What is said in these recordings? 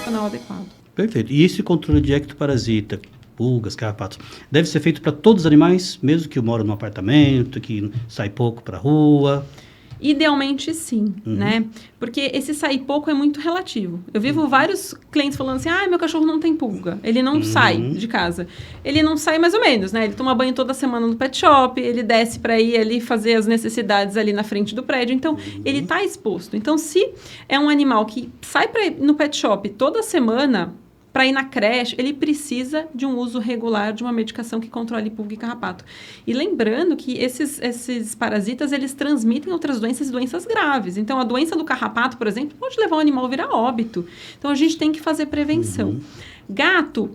Canal adequado. Perfeito. E esse controle de ectoparasita, pulgas, carrapatos, deve ser feito para todos os animais, mesmo que eu moro num apartamento, que sai pouco para a rua? Idealmente, sim, né? Porque esse sair pouco é muito relativo. Eu vivo vários clientes falando assim, meu cachorro não tem pulga, ele não sai de casa. Ele não sai mais ou menos, né? Ele toma banho toda semana no pet shop, ele desce para ir ali fazer as necessidades ali na frente do prédio, então ele está exposto. Então, se é um animal que sai para ir no pet shop toda semana, para ir na creche, ele precisa de um uso regular de uma medicação que controle pulga e carrapato. E lembrando que esses parasitas, eles transmitem outras doenças e doenças graves. Então, a doença do carrapato, por exemplo, pode levar o animal a virar óbito. Então, a gente tem que fazer prevenção. Gato,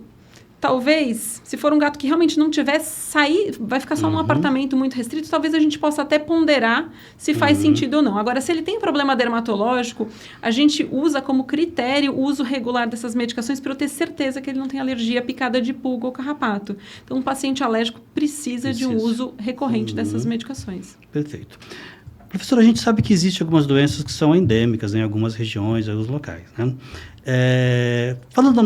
talvez, se for um gato que realmente não tiver sair, vai ficar só num apartamento muito restrito, talvez a gente possa até ponderar se faz sentido ou não. Agora, se ele tem problema dermatológico, a gente usa como critério o uso regular dessas medicações para eu ter certeza que ele não tem alergia à picada de pulga ou carrapato. Então, um paciente alérgico precisa de um uso recorrente dessas medicações. Perfeito. Professor, a gente sabe que existem algumas doenças que são endêmicas em algumas regiões, em alguns locais, né? Falando da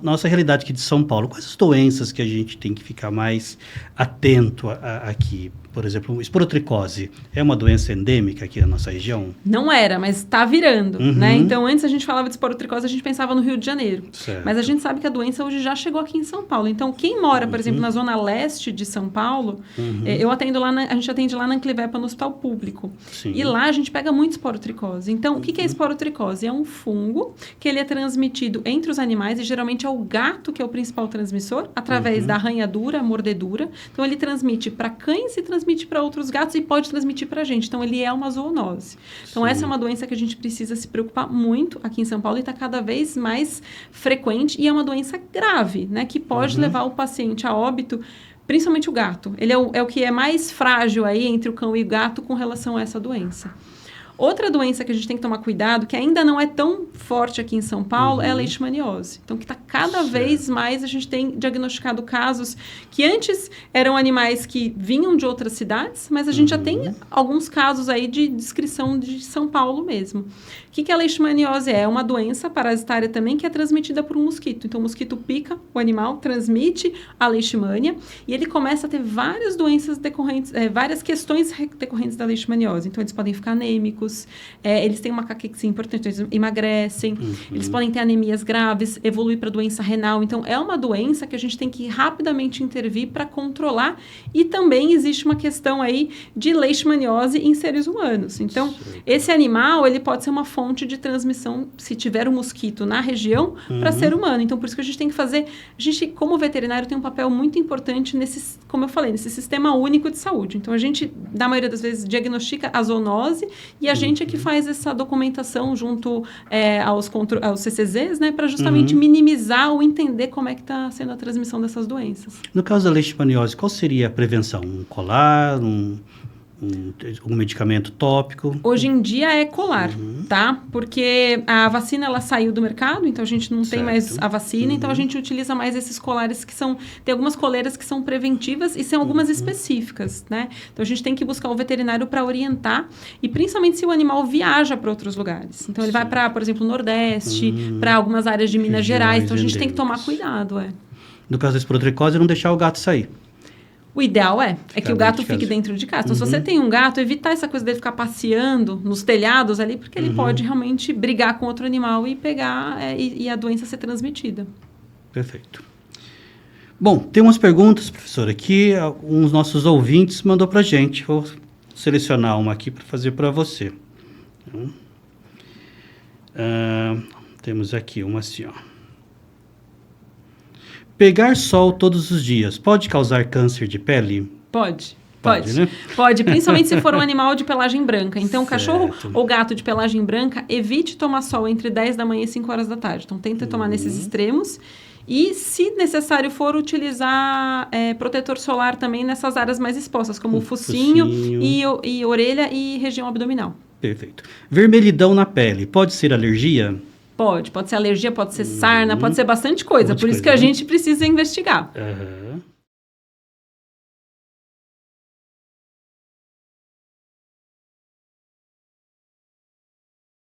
nossa realidade aqui de São Paulo, quais as doenças que a gente tem que ficar mais atento aqui? Por exemplo, esporotricose é uma doença endêmica aqui na nossa região? Não era, mas está virando, né? Então, antes a gente falava de esporotricose, a gente pensava no Rio de Janeiro. Certo. Mas a gente sabe que a doença hoje já chegou aqui em São Paulo. Então, quem mora, por exemplo, na zona leste de São Paulo, eu atendo lá, a gente atende lá na Anclivepa, no hospital público. Sim. E lá a gente pega muito esporotricose. Então, o que é esporotricose? É um fungo que ele é transmitido entre os animais, e geralmente é o gato que é o principal transmissor, através da arranhadura, mordedura. Então, ele transmite para cães e transmite para outros gatos e pode transmitir para a gente. Então, ele é uma zoonose. Então, essa é uma doença que a gente precisa se preocupar muito aqui em São Paulo e está cada vez mais frequente, e é uma doença grave, né? Que pode levar o paciente a óbito, principalmente o gato. Ele é o que é mais frágil aí entre o cão e o gato com relação a essa doença. Outra doença que a gente tem que tomar cuidado, que ainda não é tão forte aqui em São Paulo, é a leishmaniose. Então, que está cada vez mais, a gente tem diagnosticado casos que antes eram animais que vinham de outras cidades, mas a gente já tem alguns casos aí de descrição de São Paulo mesmo. O que a leishmaniose é? É uma doença parasitária também que é transmitida por um mosquito. Então, o mosquito pica o animal, transmite a leishmania, e ele começa a ter várias doenças decorrentes, várias questões decorrentes da leishmaniose. Então, eles podem ficar anêmicos, eles têm uma caquexia importante, eles emagrecem, eles podem ter anemias graves, evoluir para doença renal. Então, é uma doença que a gente tem que rapidamente intervir para controlar, e também existe uma questão aí de leishmaniose em seres humanos. Então, esse animal, ele pode ser uma fonte de transmissão, se tiver um mosquito na região, para ser humano. Então, por isso que a gente tem que fazer, a gente, como veterinário, tem um papel muito importante nesse, como eu falei, nesse sistema único de saúde. Então, a gente, na maioria das vezes, diagnostica a zoonose, e a gente é que faz essa documentação junto aos CCZs, né, para justamente minimizar ou entender como é que está sendo a transmissão dessas doenças. No caso da leishmaniose, qual seria a prevenção? Um colar, um medicamento tópico? Hoje em dia é colar, tá? Porque a vacina, ela saiu do mercado, então a gente não tem mais a vacina, então a gente utiliza mais esses colares que são... Tem algumas coleiras que são preventivas e são algumas específicas, né? Então a gente tem que buscar o veterinário para orientar, e principalmente se o animal viaja para outros lugares. Então ele vai para, por exemplo, o Nordeste, para algumas áreas de Minas Gerais, então a gente tem que tomar cuidado, No caso da esporotricose, não deixar o gato sair. O ideal é que o gato fique dentro de casa. Então, se você tem um gato, evitar essa coisa dele ficar passeando nos telhados ali, porque ele pode realmente brigar com outro animal e pegar e a doença ser transmitida. Perfeito. Bom, tem umas perguntas, professora, aqui uns nossos ouvintes mandou para a gente. Vou selecionar uma aqui para fazer para você. Temos aqui uma assim, ó. Pegar sol todos os dias pode causar câncer de pele? Pode. Né? Pode, principalmente se for um animal de pelagem branca. Então, cachorro ou gato de pelagem branca, evite tomar sol entre 10 da manhã e 5 horas da tarde. Então, tenta tomar nesses extremos. E, se necessário for, utilizar protetor solar também nessas áreas mais expostas, como o focinho. E orelha e região abdominal. Perfeito. Vermelhidão na pele, pode ser alergia? Pode ser alergia, pode ser sarna, pode ser bastante coisa. Por isso que a gente precisa investigar.